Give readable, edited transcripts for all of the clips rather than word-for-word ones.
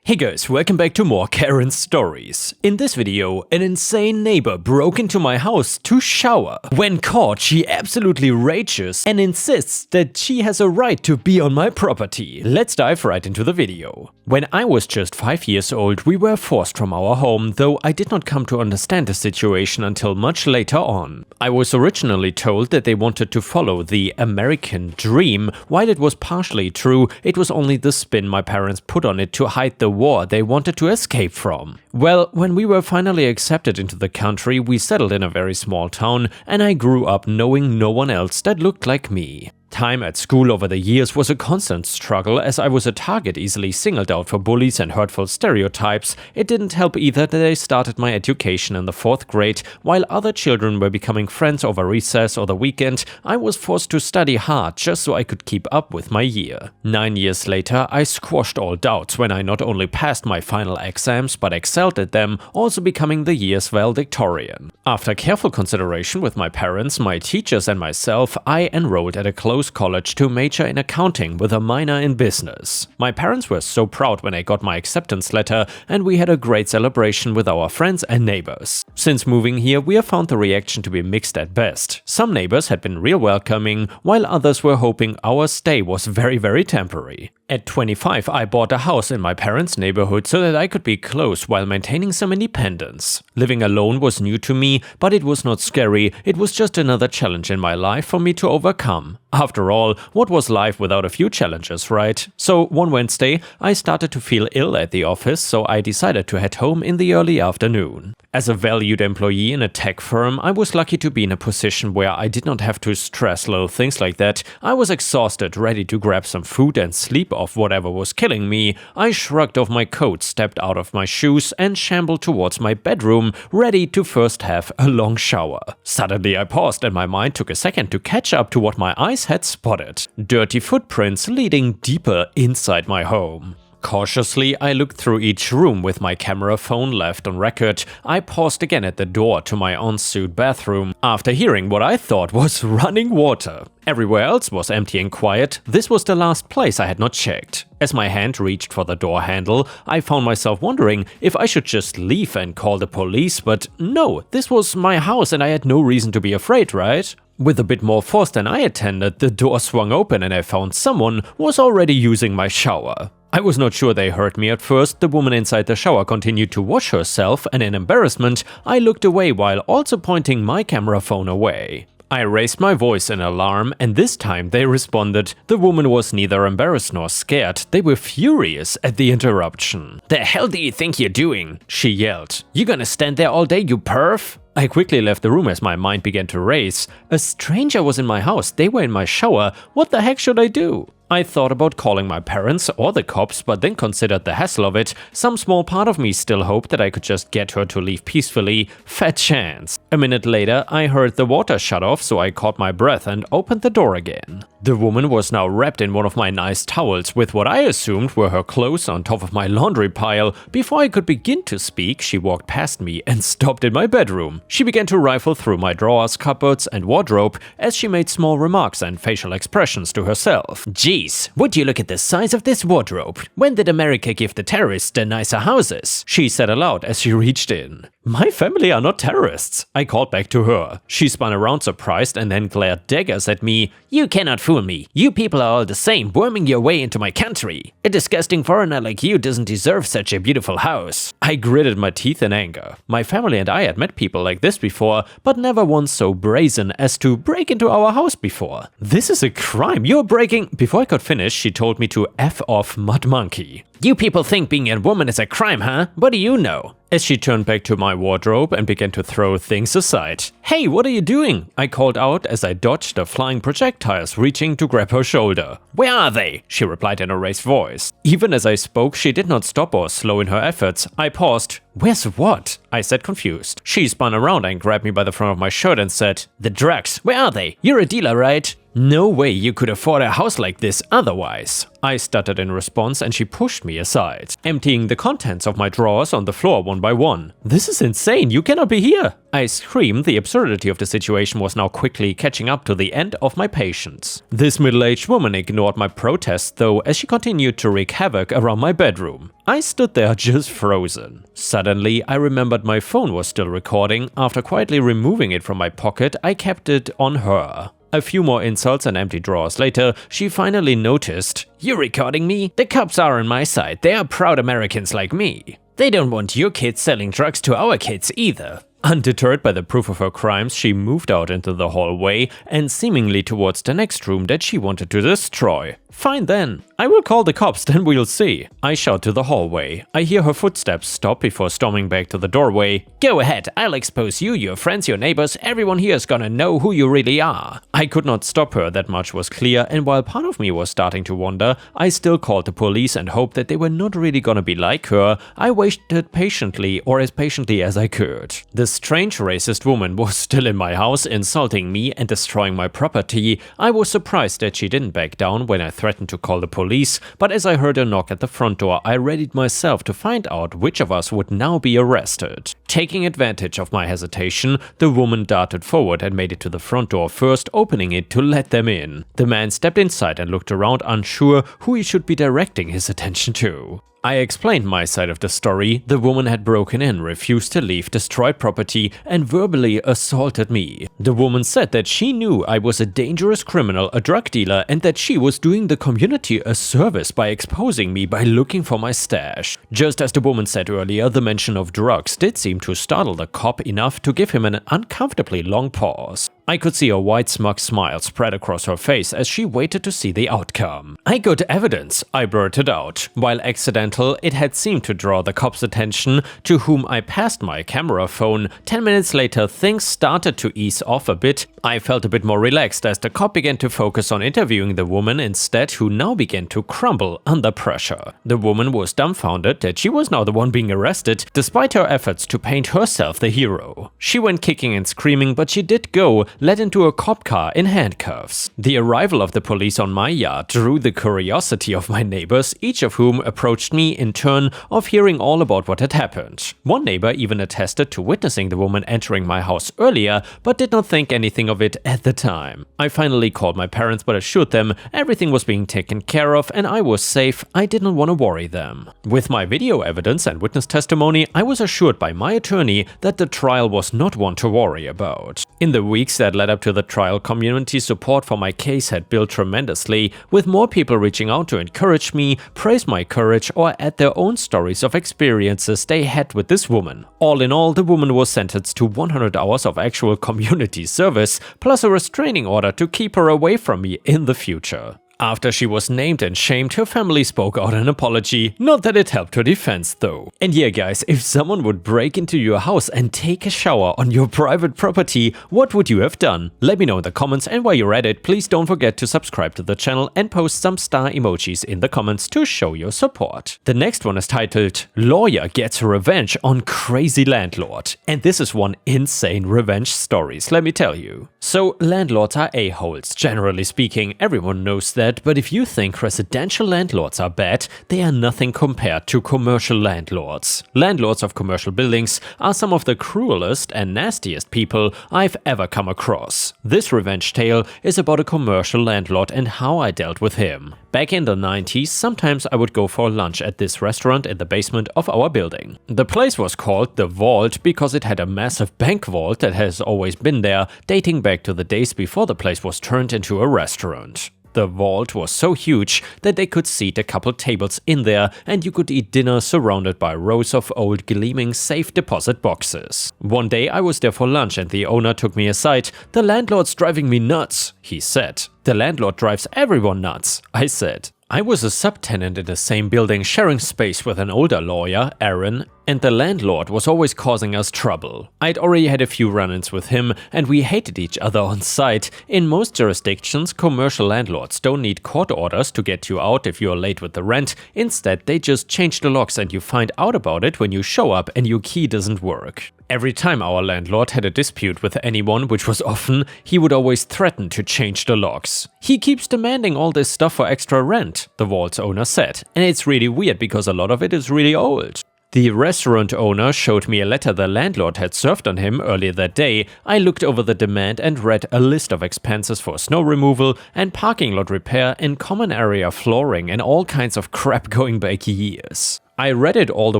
Hey guys, welcome back to more Karen stories. In this video, an insane neighbor broke into my house to shower. When caught, she absolutely rages and insists that she has a right to be on my property. Let's dive right into the video. When I was just 5 years old, we were forced from our home, though I did not come to understand the situation until much later on. I was originally told that they wanted to follow the American dream. While it was partially true, it was only the spin my parents put on it to hide the war they wanted to escape from. Well, when we were finally accepted into the country, we settled in a very small town, and I grew up knowing no one else that looked like me. Time at school over the years was a constant struggle, as I was a target easily singled out for bullies and hurtful stereotypes. It didn't help either that I started my education in the 4th grade. While other children were becoming friends over recess or the weekend, I was forced to study hard just so I could keep up with my year. 9 years later, I squashed all doubts when I not only passed my final exams but excelled at them, also becoming the year's valedictorian. After careful consideration with my parents, my teachers and myself, I enrolled at a close college to major in accounting with a minor in business. My parents were so proud when I got my acceptance letter, and we had a great celebration with our friends and neighbors. Since moving here, we have found the reaction to be mixed at best. Some neighbors had been real welcoming, while others were hoping our stay was very temporary. At 25, I bought a house in my parents' neighborhood so that I could be close while maintaining some independence. Living alone was new to me, but it was not scary. It was just another challenge in my life for me to overcome. After all, what was life without a few challenges, right? So one Wednesday, I started to feel ill at the office, so I decided to head home in the early afternoon. As a valued employee in a tech firm, I was lucky to be in a position where I did not have to stress little things like that. I was exhausted, ready to grab some food and sleep off whatever was killing me. I shrugged off my coat, stepped out of my shoes, and shambled towards my bedroom, ready to first have a long shower. Suddenly I paused, and my mind took a second to catch up to what my eyes had spotted. Dirty footprints leading deeper inside my home. Cautiously, I looked through each room with my camera phone left on record. I paused again at the door to my ensuite bathroom, after hearing what I thought was running water. Everywhere else was empty and quiet. This was the last place I had not checked. As my hand reached for the door handle, I found myself wondering if I should just leave and call the police, but no, this was my house and I had no reason to be afraid, right? With a bit more force than I intended, the door swung open and I found someone was already using my shower. I was not sure they heard me at first. The woman inside the shower continued to wash herself, and in embarrassment, I looked away while also pointing my camera phone away. I raised my voice in alarm, and this time they responded. The woman was neither embarrassed nor scared. They were furious at the interruption. "The hell do you think you're doing?" she yelled. "You gonna stand there all day, you perv?" I quickly left the room as my mind began to race. A stranger was in my house, they were in my shower. What the heck should I do? I thought about calling my parents or the cops, but then considered the hassle of it. Some small part of me still hoped that I could just get her to leave peacefully. Fat chance. A minute later, I heard the water shut off, so I caught my breath and opened the door again. The woman was now wrapped in one of my nice towels with what I assumed were her clothes on top of my laundry pile. Before I could begin to speak, she walked past me and stopped in my bedroom. She began to rifle through my drawers, cupboards, and wardrobe as she made small remarks and facial expressions to herself. "Geez, would you look at the size of this wardrobe? When did America give the terrorists the nicer houses?" she said aloud as she reached in. "My family are not terrorists," I called back to her. She spun around surprised and then glared daggers at me. "You cannot fool me. You people are all the same, worming your way into my country. A disgusting foreigner like you doesn't deserve such a beautiful house." I gritted my teeth in anger. My family and I had met people like this before, but never one so brazen as to break into our house before. "This is a crime. You're breaking—" Before I could finish, she told me to F off, mud monkey. "You people think being a woman is a crime, huh? What do you know?" As she turned back to my wardrobe and began to throw things aside. "Hey, what are you doing?" I called out as I dodged the flying projectiles, reaching to grab her shoulder. "Where are they?" she replied in a raised voice. Even as I spoke, she did not stop or slow in her efforts. I paused. "Where's what?" I said, confused. She spun around and grabbed me by the front of my shirt and said, "The drugs, where are they? You're a dealer, right?" "No way you could afford a house like this otherwise." I stuttered in response and she pushed me aside, emptying the contents of my drawers on the floor one by one. "This is insane, you cannot be here." I screamed. The absurdity of the situation was now quickly catching up to the end of my patience. This middle-aged woman ignored my protest though, as she continued to wreak havoc around my bedroom. I stood there just frozen. Suddenly, I remembered my phone was still recording. After quietly removing it from my pocket, I kept it on her. A few more insults and empty drawers later, she finally noticed. "You recording me? The cops are on my side. They are proud Americans like me. They don't want your kids selling drugs to our kids either." Undeterred by the proof of her crimes, she moved out into the hallway and seemingly towards the next room that she wanted to destroy. Fine then. I will call the cops, then we'll see. I shout to the hallway. I hear her footsteps stop before storming back to the doorway. "Go ahead, I'll expose you, your friends, your neighbors, everyone here is gonna know who you really are." I could not stop her, that much was clear, and while part of me was starting to wonder, I still called the police and hoped that they were not really gonna be like her. I waited patiently, or as patiently as I could. This strange racist woman was still in my house, insulting me and destroying my property. I was surprised that she didn't back down when I threatened to call the police, but as I heard a knock at the front door, I readied myself to find out which of us would now be arrested. Taking advantage of my hesitation, the woman darted forward and made it to the front door first, opening it to let them in. The man stepped inside and looked around, unsure who he should be directing his attention to. I explained my side of the story. The woman had broken in, refused to leave, destroyed property, and verbally assaulted me. The woman said that she knew I was a dangerous criminal, a drug dealer, and that she was doing the community a service by exposing me by looking for my stash. Just as the woman said earlier, the mention of drugs did seem to startle the cop enough to give him an uncomfortably long pause. I could see a wide smug smile spread across her face as she waited to see the outcome. "I got evidence," I blurted out. While accidental, it had seemed to draw the cops' attention, to whom I passed my camera phone. 10 minutes later, things started to ease off a bit. I felt a bit more relaxed as the cop began to focus on interviewing the woman instead, who now began to crumble under pressure. The woman was dumbfounded that she was now the one being arrested, despite her efforts to paint herself the hero. She went kicking and screaming, but she did go, led into a cop car in handcuffs. The arrival of the police on my yard drew the curiosity of my neighbors, each of whom approached me in turn of hearing all about what had happened. One neighbor even attested to witnessing the woman entering my house earlier, but did not think anything of it at the time. I finally called my parents but assured them everything was being taken care of and I was safe. I didn't want to worry them. With my video evidence and witness testimony, I was assured by my attorney that the trial was not one to worry about. In the weeks that led up to the trial, community support for my case had built tremendously, with more people reaching out to encourage me, praise my courage, or add their own stories of experiences they had with this woman. All in all, the woman was sentenced to 100 hours of actual community service, plus a restraining order to keep her away from me in the future. After she was named and shamed, her family spoke out an apology. Not that it helped her defense though. And yeah guys, if someone would break into your house and take a shower on your private property, what would you have done? Let me know in the comments, and while you're at it, please don't forget to subscribe to the channel and post some star emojis in the comments to show your support. The next one is titled "Lawyer Gets Revenge on Crazy Landlord." And this is one insane revenge stories, let me tell you. So landlords are a-holes, generally speaking, everyone knows that. But if you think residential landlords are bad, they are nothing compared to commercial landlords. Landlords of commercial buildings are some of the cruelest and nastiest people I've ever come across. This revenge tale is about a commercial landlord and how I dealt with him. Back in the 90s, sometimes I would go for lunch at this restaurant in the basement of our building. The place was called The Vault because it had a massive bank vault that has always been there, dating back to the days before the place was turned into a restaurant. The vault was so huge that they could seat a couple tables in there and you could eat dinner surrounded by rows of old gleaming safe deposit boxes. One day I was there for lunch and the owner took me aside. "The landlord's driving me nuts," he said. "The landlord drives everyone nuts," I said. I was a subtenant in the same building, sharing space with an older lawyer, Aaron, and the landlord was always causing us trouble. I'd already had a few run-ins with him and we hated each other on site. In most jurisdictions, commercial landlords don't need court orders to get you out if you're late with the rent. Instead, they just change the locks and you find out about it when you show up and your key doesn't work. Every time our landlord had a dispute with anyone, which was often, he would always threaten to change the locks. "He keeps demanding all this stuff for extra rent," the vault's owner said, "and it's really weird because a lot of it is really old." The restaurant owner showed me a letter the landlord had served on him earlier that day. I looked over the demand and read a list of expenses for snow removal and parking lot repair and common area flooring and all kinds of crap going back years. I read it all the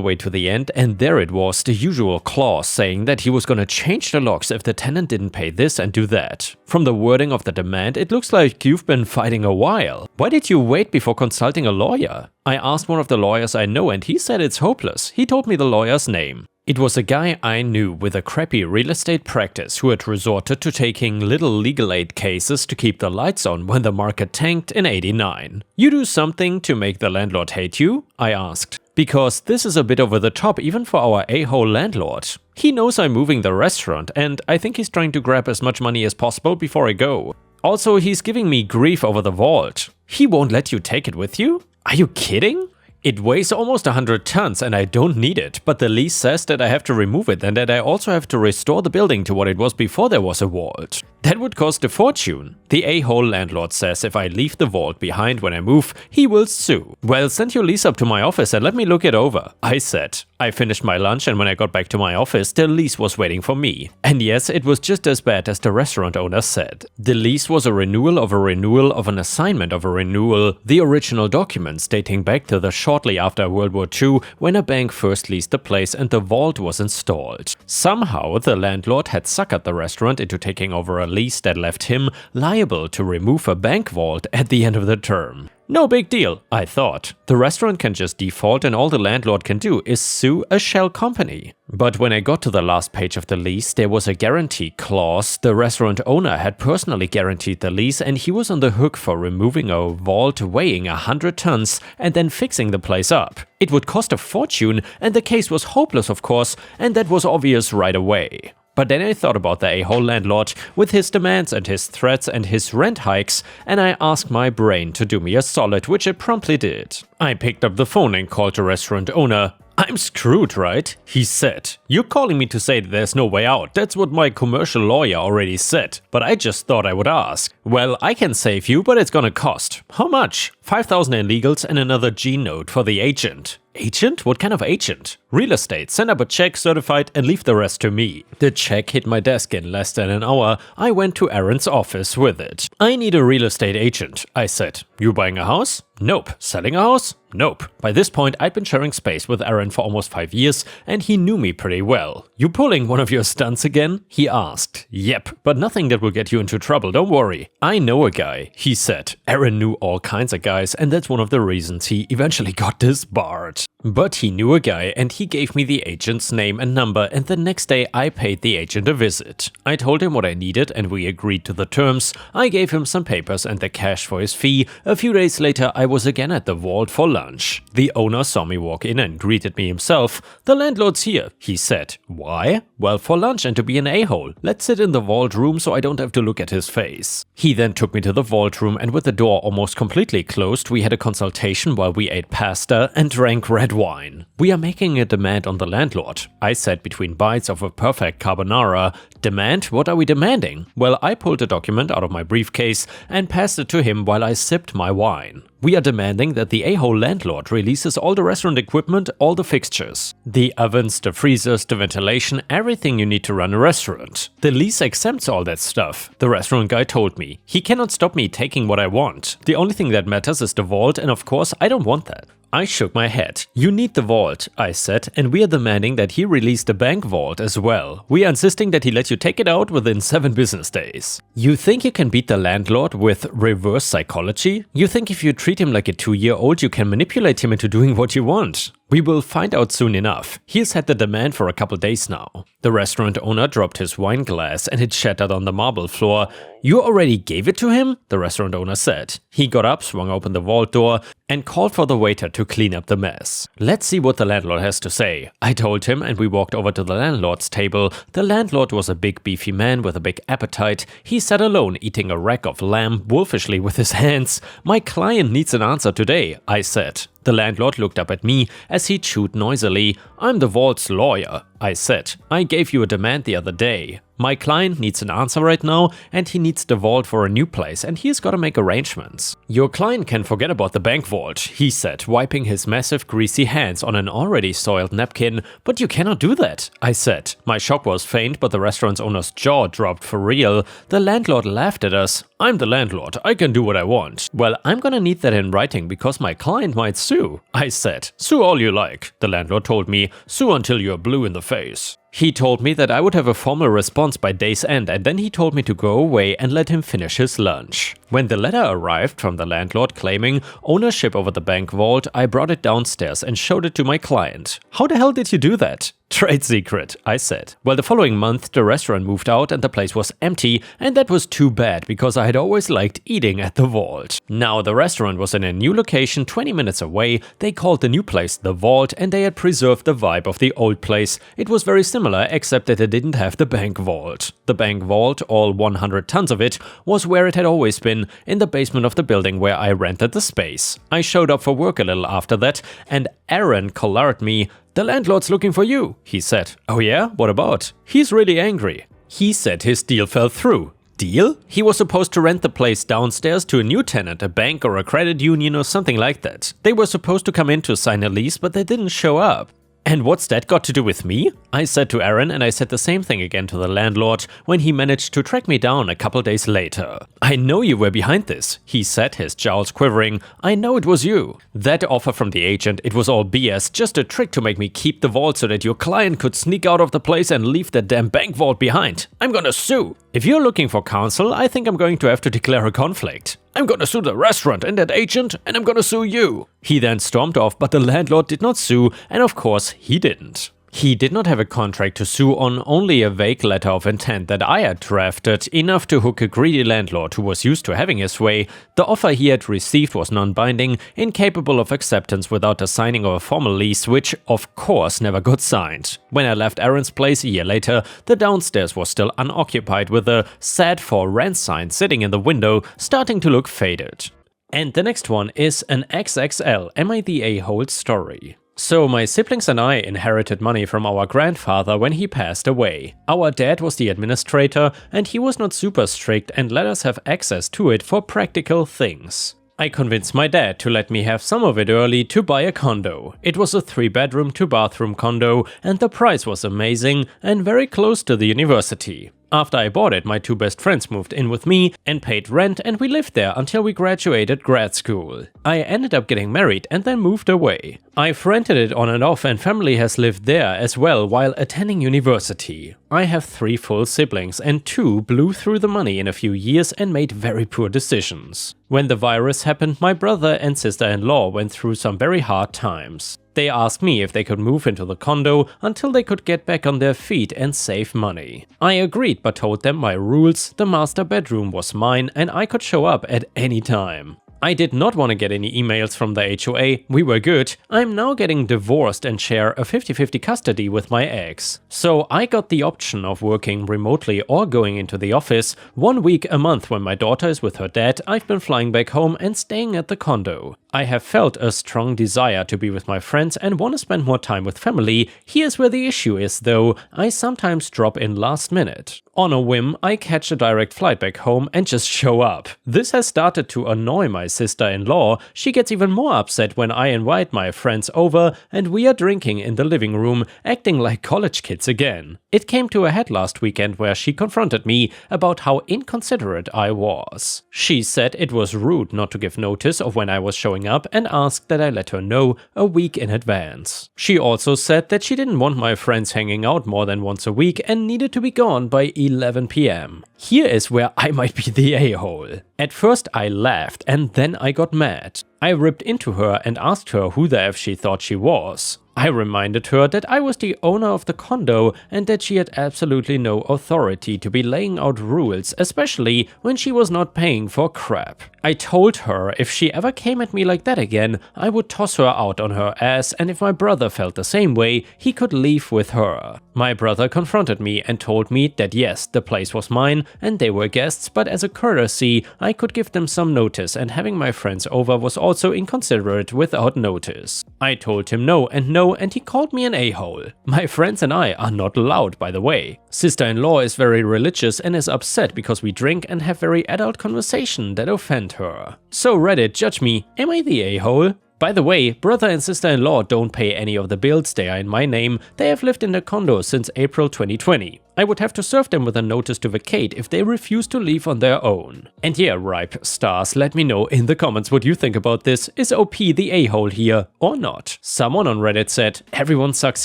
way to the end, and there it was, the usual clause saying that he was gonna change the locks if the tenant didn't pay this and do that. From the wording of the demand, it looks like you've been fighting a while. Why did you wait before consulting a lawyer? I asked one of the lawyers I know and he said it's hopeless. He told me the lawyer's name. It was a guy I knew with a crappy real estate practice who had resorted to taking little legal aid cases to keep the lights on when the market tanked in '89. You do something to make the landlord hate you? I asked. Because this is a bit over the top even for our a-hole landlord. He knows I'm moving the restaurant and I think he's trying to grab as much money as possible before I go. Also, he's giving me grief over the vault. He won't let you take it with you? Are you kidding? It weighs almost 100 tons and I don't need it, but the lease says that I have to remove it and that I also have to restore the building to what it was before there was a vault. That would cost a fortune. The a-hole landlord says if I leave the vault behind when I move, he will sue. Well, send your lease up to my office and let me look it over, I said. I finished my lunch and when I got back to my office, the lease was waiting for me. And yes, it was just as bad as the restaurant owner said. The lease was a renewal of an assignment of a renewal, the original documents dating back to the shortly after World War II when a bank first leased the place and the vault was installed. Somehow, the landlord had suckered the restaurant into taking over a lease that left him liable to remove a bank vault at the end of the term. No big deal, I thought. The restaurant can just default and all the landlord can do is sue a shell company. But when I got to the last page of the lease, there was a guarantee clause. The restaurant owner had personally guaranteed the lease and he was on the hook for removing a vault weighing 100 tons and then fixing the place up. It would cost a fortune and the case was hopeless, of course, and that was obvious right away. But then I thought about the a-hole landlord with his demands and his threats and his rent hikes, and I asked my brain to do me a solid, which it promptly did. I picked up the phone and called the restaurant owner. "I'm screwed, right?" he said. "You're calling me to say that there's no way out. That's what my commercial lawyer already said. But I just thought I would ask." "Well, I can save you, but it's gonna cost." "How much?" "5,000 in legals and another G note for the agent." "Agent? What kind of agent?" "Real estate. Send up a check certified and leave the rest to me." The check hit my desk in less than an hour. I went to Aaron's office with it. "I need a real estate agent," I said. "You buying a house?" "Nope." "Selling a house?" "Nope." By this point, I'd been sharing space with Aaron for almost 5 years, and he knew me pretty well. "You pulling one of your stunts again?" he asked. "Yep, but nothing that will get you into trouble, don't worry." "I know a guy," he said. Aaron knew all kinds of guys, and that's one of the reasons he eventually got disbarred. But he knew a guy, and he gave me the agent's name and number, and the next day I paid the agent a visit. I told him what I needed, and we agreed to the terms. I gave him some papers and the cash for his fee. A few days later, I was again at the vault for lunch. The owner saw me walk in and greeted me himself. "The landlord's here," he said. "Why?" "Well, for lunch and to be an a-hole. Let's sit in the vault room so I don't have to look at his face." He then took me to the vault room, and with the door almost completely closed, we had a consultation while we ate pasta and drank red wine. "We are making a demand on the landlord," I said between bites of a perfect carbonara. "Demand? What are we demanding?" Well, I pulled a document out of my briefcase and passed it to him while I sipped my wine. "We are demanding that the a-hole landlord releases all the restaurant equipment, all the fixtures. The ovens, the freezers, the ventilation, everything you need to run a restaurant. The lease exempts all that stuff," the restaurant guy told me. "He cannot stop me taking what I want. The only thing that matters is the vault, and of course I don't want that." I shook my head. "You need the vault," I said, "and we are demanding that he release the bank vault as well. We are insisting that he let you take it out within 7 business days. You think you can beat the landlord with reverse psychology? You think if you treat him like a 2-year-old you can manipulate him into doing what you want? We will find out soon enough. He has had the demand for a couple days now." The restaurant owner dropped his wine glass and it shattered on the marble floor. "You already gave it to him?" the restaurant owner said. He got up, swung open the vault door, and called for the waiter to clean up the mess. "Let's see what the landlord has to say," I told him, and we walked over to the landlord's table. The landlord was a big beefy man with a big appetite. He sat alone eating a rack of lamb wolfishly with his hands. "My client needs an answer today," I said. The landlord looked up at me as he chewed noisily. "I'm the vault's lawyer." I said. I gave you a demand the other day. My client needs an answer right now, and he needs the vault for a new place, and he's gotta make arrangements. Your client can forget about the bank vault, he said, wiping his massive greasy hands on an already soiled napkin. But you cannot do that, I said. My shock was faint, but the restaurant's owner's jaw dropped for real. The landlord laughed at us. I'm the landlord, I can do what I want. Well, I'm gonna need that in writing because my client might sue, I said. Sue all you like, the landlord told me. Sue until you're blue in the face. He told me that I would have a formal response by day's end, and then he told me to go away and let him finish his lunch. When the letter arrived from the landlord claiming ownership over the bank vault, I brought it downstairs and showed it to my client. How the hell did you do that? Trade secret, I said. Well, the following month the restaurant moved out and the place was empty, and that was too bad because I had always liked eating at the vault. Now the restaurant was in a new location 20 minutes away. They called the new place the Vault, and they had preserved the vibe of the old place. It was very similar, except that it didn't have the bank vault. The bank vault, all 100 tons of it, was where it had always been, in the basement of the building where I rented the space. I showed up for work a little after that, and Aaron collared me. The landlord's looking for you, he said. Oh yeah? What about? He's really angry. He said his deal fell through. Deal? He was supposed to rent the place downstairs to a new tenant, a bank or a credit union or something like that. They were supposed to come in to sign a lease, but they didn't show up. And what's that got to do with me? I said to Aaron, and I said the same thing again to the landlord when he managed to track me down a couple days later. I know you were behind this, he said, his jowls quivering. I know it was you. That offer from the agent, it was all BS, just a trick to make me keep the vault so that your client could sneak out of the place and leave that damn bank vault behind. I'm gonna sue. If you're looking for counsel, I think I'm going to have to declare a conflict. I'm gonna sue the restaurant and that agent, and I'm gonna sue you. He then stormed off, but the landlord did not sue, and of course he didn't. He did not have a contract to sue on, only a vague letter of intent that I had drafted, enough to hook a greedy landlord who was used to having his way. The offer he had received was non-binding, incapable of acceptance without the signing of a formal lease, which of course never got signed. When I left Aaron's place a year later, the downstairs was still unoccupied, with a "sad for rent" sign sitting in the window, starting to look faded. And the next one is an XXL Am I the A-hole story. So my siblings and I inherited money from our grandfather when he passed away. Our dad was the administrator, and he was not super strict and let us have access to it for practical things. I convinced my dad to let me have some of it early to buy a condo. It was a 3-bedroom, 2-bathroom condo, and the price was amazing and very close to the university. After I bought it, my 2 best friends moved in with me and paid rent, and we lived there until we graduated grad school. I ended up getting married and then moved away. I've rented it on and off, and family has lived there as well while attending university. I have 3 full siblings, and 2 blew through the money in a few years and made very poor decisions. When the virus happened, my brother and sister-in-law went through some very hard times. They asked me if they could move into the condo until they could get back on their feet and save money. I agreed, but told them my rules: the master bedroom was mine and I could show up at any time. I did not want to get any emails from the HOA, we were good. I'm now getting divorced and share a 50-50 custody with my ex. So I got the option of working remotely or going into the office. 1 week a month when my daughter is with her dad, I've been flying back home and staying at the condo. I have felt a strong desire to be with my friends and want to spend more time with family. Here's where the issue is though, I sometimes drop in last minute. On a whim, I catch a direct flight back home and just show up. This has started to annoy my sister-in-law. She gets even more upset when I invite my friends over and we are drinking in the living room, acting like college kids again. It came to a head last weekend where she confronted me about how inconsiderate I was. She said it was rude not to give notice of when I was showing up and asked that I let her know a week in advance. She also said that she didn't want my friends hanging out more than once a week and needed to be gone by 11 p.m. Here is where I might be the a-hole. At first I laughed and then I got mad. I ripped into her and asked her who the F she thought she was. I reminded her that I was the owner of the condo and that she had absolutely no authority to be laying out rules, especially when she was not paying for crap. I told her if she ever came at me like that again, I would toss her out on her ass, and if my brother felt the same way, he could leave with her. My brother confronted me and told me that yes, the place was mine and they were guests, but as a courtesy, I could give them some notice, and having my friends over was also inconsiderate without notice. I told him no, and he called me an a-hole. My friends and I are not loud, by the way. Sister-in-law is very religious and is upset because we drink and have very adult conversation that offend her. So Reddit, judge me, am I the a-hole? By the way, brother and sister-in-law don't pay any of the bills, they are in my name, they have lived in the condo since April 2020. I would have to serve them with a notice to vacate if they refuse to leave on their own. And yeah, ripe stars, let me know in the comments what you think about this. Is OP the a-hole here or not? Someone on Reddit said, everyone sucks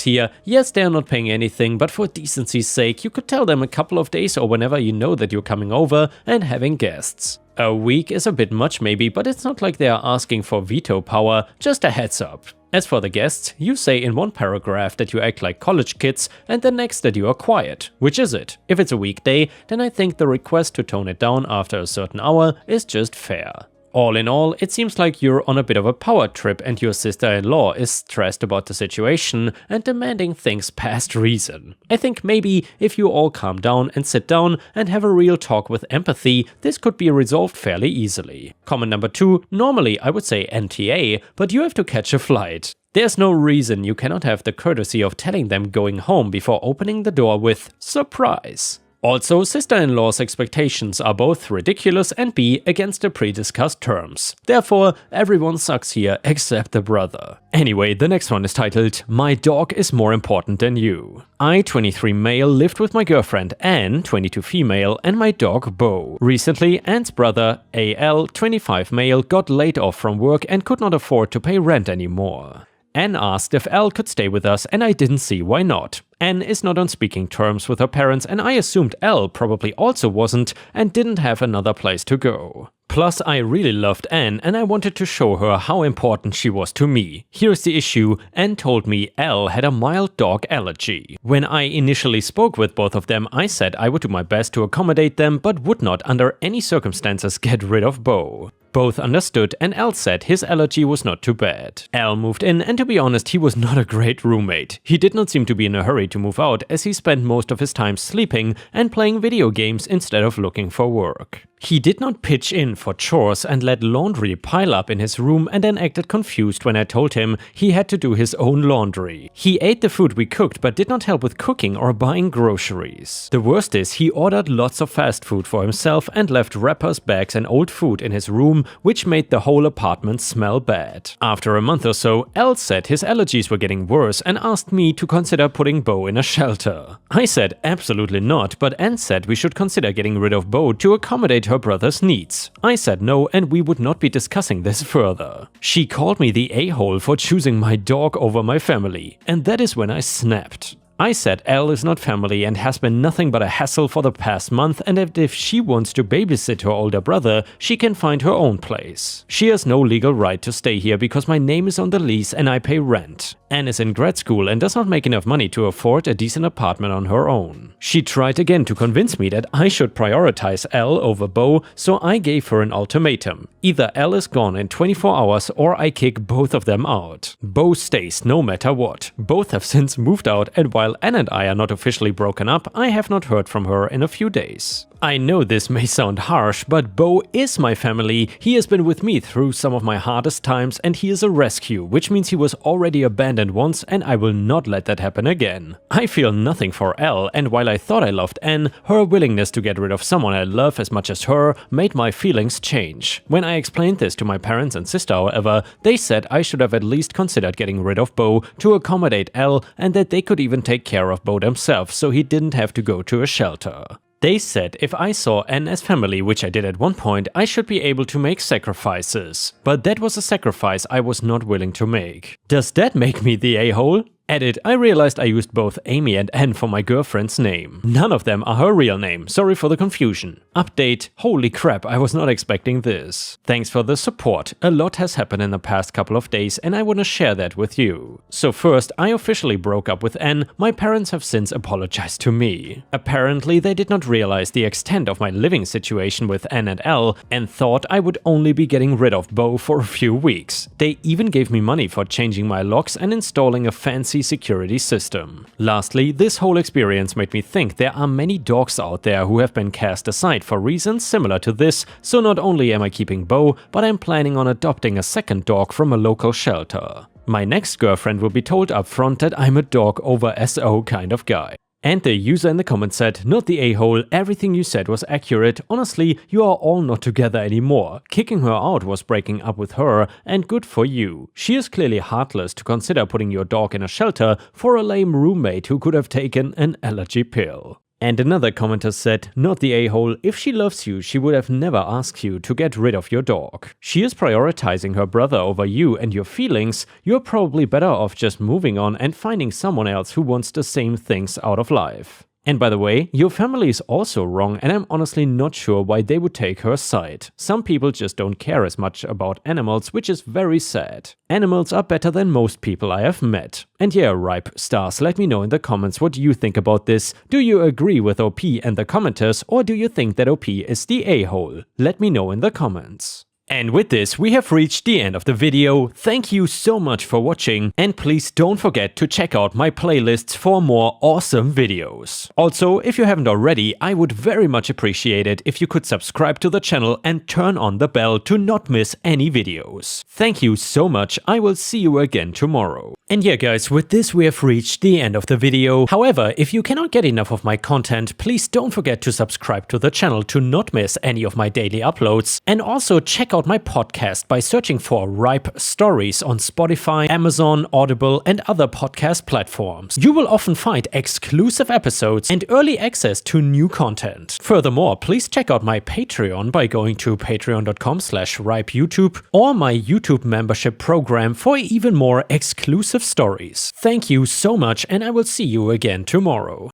here, yes they are not paying anything, but for decency's sake you could tell them a couple of days or whenever you know that you're coming over and having guests. A week is a bit much maybe, but it's not like they are asking for veto power, just a heads up. As for the guests, you say in one paragraph that you act like college kids and the next that you are quiet. Which is it? If it's a weekday, then I think the request to tone it down after a certain hour is just fair. All in all, it seems like you're on a bit of a power trip and your sister-in-law is stressed about the situation and demanding things past reason. I think maybe if you all calm down and sit down and have a real talk with empathy, this could be resolved fairly easily. Comment number 2, normally I would say NTA, but you have to catch a flight. There's no reason you cannot have the courtesy of telling them going home before opening the door with surprise. Also, sister-in-law's expectations are both ridiculous and B, against the pre-discussed terms. Therefore, everyone sucks here except the brother. Anyway, the next one is titled, My dog is more important than you. I, 23 male, lived with my girlfriend Anne, 22 female, and my dog Bo. Recently, Anne's brother, AL, 25 male, got laid off from work and could not afford to pay rent anymore. Anne asked if L could stay with us and I didn't see why not. Anne is not on speaking terms with her parents and I assumed L probably also wasn't and didn't have another place to go. Plus, I really loved Anne and I wanted to show her how important she was to me. Here's the issue, Anne told me L had a mild dog allergy. When I initially spoke with both of them, I said I would do my best to accommodate them but would not under any circumstances get rid of Bo. Both understood and L said his allergy was not too bad. L moved in and to be honest he was not a great roommate. He did not seem to be in a hurry to move out as he spent most of his time sleeping and playing video games instead of looking for work. He did not pitch in for chores and let laundry pile up in his room and then acted confused when I told him he had to do his own laundry. He ate the food we cooked but did not help with cooking or buying groceries. The worst is he ordered lots of fast food for himself and left wrappers, bags and old food in his room, which made the whole apartment smell bad. After a month or so, L said his allergies were getting worse and asked me to consider putting Bo in a shelter. I said absolutely not, but Anne said we should consider getting rid of Bo to accommodate her brother's needs. I said no and we would not be discussing this further. She called me the a-hole for choosing my dog over my family, and that is when I snapped. I said L is not family and has been nothing but a hassle for the past month and that if she wants to babysit her older brother, she can find her own place. She has no legal right to stay here because my name is on the lease and I pay rent. Anne is in grad school and does not make enough money to afford a decent apartment on her own. She tried again to convince me that I should prioritize L over Bo, so I gave her an ultimatum. Either L is gone in 24 hours or I kick both of them out. Bo stays no matter what. Both have since moved out and while Anne and I are not officially broken up, I have not heard from her in a few days. I know this may sound harsh, but Bo is my family. He has been with me through some of my hardest times and he is a rescue, which means he was already abandoned once and I will not let that happen again. I feel nothing for Elle, and while I thought I loved Anne, her willingness to get rid of someone I love as much as her made my feelings change. When I explained this to my parents and sister, however, they said I should have at least considered getting rid of Bo to accommodate Elle and that they could even take care of Bo themselves so he didn't have to go to a shelter. They said if I saw Anne as family, which I did at one point, I should be able to make sacrifices. But that was a sacrifice I was not willing to make. Does that make me the a-hole? Edit, I realized I used both Amy and Anne for my girlfriend's name. None of them are her real name, sorry for the confusion. Update, holy crap, I was not expecting this. Thanks for the support, a lot has happened in the past couple of days and I want to share that with you. So first, I officially broke up with Anne, my parents have since apologized to me. Apparently they did not realize the extent of my living situation with Anne and Elle and thought I would only be getting rid of Bo for a few weeks. They even gave me money for changing my locks and installing a fancy security system. Lastly, this whole experience made me think there are many dogs out there who have been cast aside for reasons similar to this, so not only am I keeping Bo, but I'm planning on adopting a second dog from a local shelter. My next girlfriend will be told upfront that I'm a dog over SO kind of guy. And the user in the comments said, not the a-hole, everything you said was accurate, honestly, you are all not together anymore. Kicking her out was breaking up with her, and good for you. She is clearly heartless to consider putting your dog in a shelter for a lame roommate who could have taken an allergy pill. And another commenter said, not the a-hole, if she loves you, she would have never asked you to get rid of your dog. She is prioritizing her brother over you and your feelings, you're probably better off just moving on and finding someone else who wants the same things out of life. And by the way, your family is also wrong and I'm honestly not sure why they would take her side. Some people just don't care as much about animals, which is very sad. Animals are better than most people I have met. And yeah, Ripe Stars, let me know in the comments what you think about this. Do you agree with OP and the commenters, or do you think that OP is the a-hole? Let me know in the comments. And with this, we have reached the end of the video. Thank you so much for watching, and please don't forget to check out my playlists for more awesome videos. Also, if you haven't already, I would very much appreciate it if you could subscribe to the channel and turn on the bell to not miss any videos. Thank you so much, I will see you again tomorrow. And yeah guys, with this we have reached the end of the video. However, if you cannot get enough of my content, please don't forget to subscribe to the channel to not miss any of my daily uploads, and also check out my podcast by searching for Ripe Stories on Spotify, Amazon, Audible and other podcast platforms. You will often find exclusive episodes and early access to new content. Furthermore, please check out my Patreon by going to patreon.com/ripeyoutube or my YouTube membership program for even more exclusive stories. Thank you so much and I will see you again tomorrow.